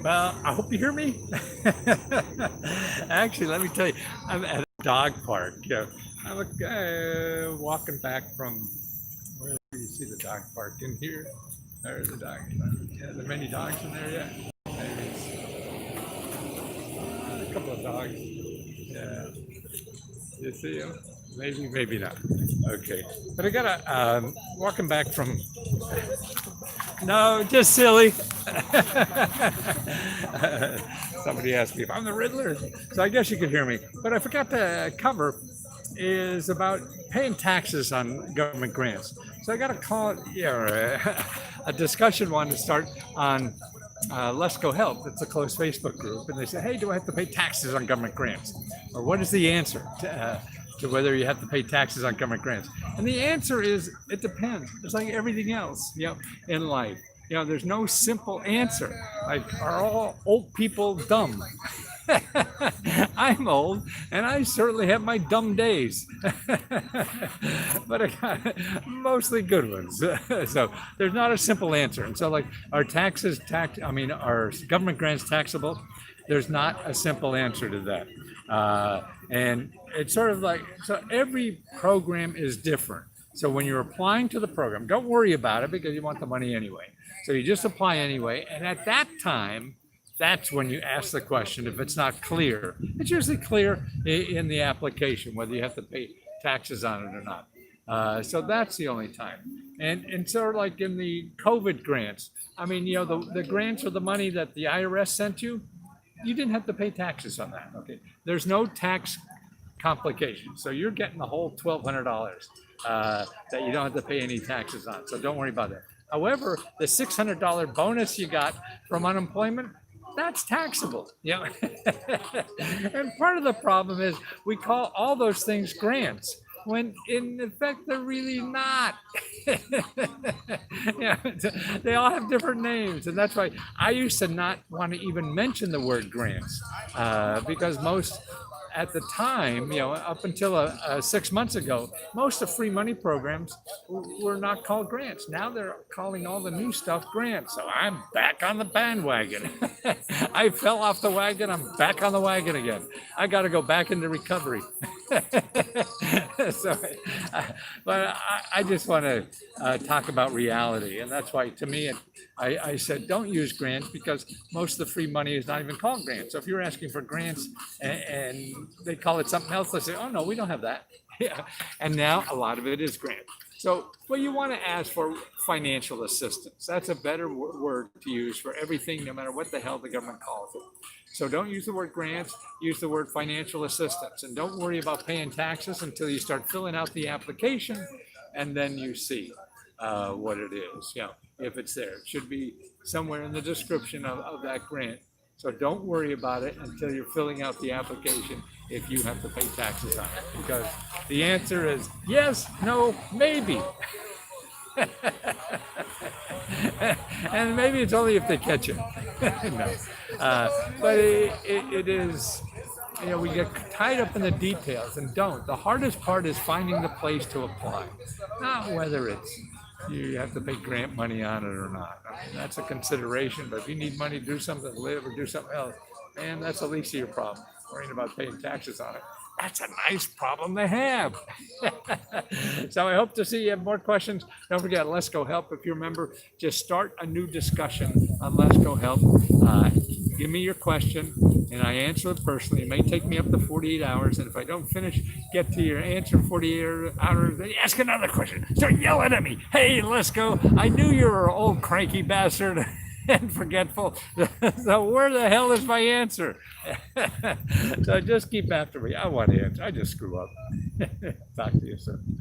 Well, I hope you hear me. Actually, let me tell you, I'm at a dog park. I'm walking back from where do you see the dog park in here? There's the dog. Yeah, there many dogs in there yet? Maybe a couple of dogs. Yeah, you see them? Maybe, maybe not. Okay, but I gotta walking back from. No, just silly. Somebody asked me if I'm the Riddler, so I guess you could hear me. But I forgot to cover is about paying taxes on government grants. So I got to call it, a discussion one to start on Let's Go Help. It's a closed Facebook group, and they say, "Hey, do I have to pay taxes on government grants, or what is the answer to whether you have to pay taxes on government grants?" And the answer is, it depends. It's like everything else, in life. There's no simple answer. Like, are all old people dumb? I'm old, and I certainly have my dumb days, but I got mostly good ones. So there's not a simple answer. And so, like, our our government grants taxable? There's not a simple answer to that. And it's sort of like, so every program is different. So when you're applying to the program, don't worry about it because you want the money anyway. So you just apply anyway. And at that time, that's when you ask the question. If it's not clear, it's usually clear in the application, whether you have to pay taxes on it or not. So that's the only time. And sort of like in the COVID grants, the grants or the money that the IRS sent you, you didn't have to pay taxes on that. Okay, there's no tax complication. So you're getting the whole $1,200 that you don't have to pay any taxes on. So don't worry about that. However, the $600 bonus you got from unemployment, that's taxable. And part of the problem is we call all those things grants, when in effect they're really not. They all have different names, and that's why I used to not want to even mention the word grants, because most at the time, up until 6 months ago, most of free money programs were not called grants. Now they're calling all the new stuff grants. So I'm back on the bandwagon. I fell off the wagon. I'm back on the wagon again. I got to go back into recovery. But I just want to talk about reality. And that's why, to me, I said, don't use grants, because most of the free money is not even called grants. So if you're asking for grants and they call it something else, they say, oh, no, we don't have that. And now a lot of it is grant. So, well, you want to ask for financial assistance. That's a better word to use for everything, no matter what the hell the government calls it. So don't use the word grants, use the word financial assistance. And don't worry about paying taxes until you start filling out the application, and then you see what it is. If it's there, it should be somewhere in the description of that grant. So don't worry about it until you're filling out the application if you have to pay taxes on it, because the answer is yes, no, maybe. And maybe it's only if they catch you. No. But it is, we get tied up in the details and don't. The hardest part is finding the place to apply, not whether it's you have to pay grant money on it or not. That's a consideration, but if you need money to do something, to live or do something else, man, that's the least of your problem. Worrying about paying taxes on it, that's a nice problem to have. So I hope to see you have more questions. Don't forget, Let's Go Help. If you're a member, just start a new discussion on Let's Go Help. Give me your question, and I answer it personally. It may take me up to 48 hours, and if I don't get to your answer in 48 hours, then you ask another question. Start yelling at me. Hey, let's go. I knew you were an old cranky bastard and forgetful. So where the hell is my answer? So just keep after me. I want to answer. I just screw up. Talk to you soon.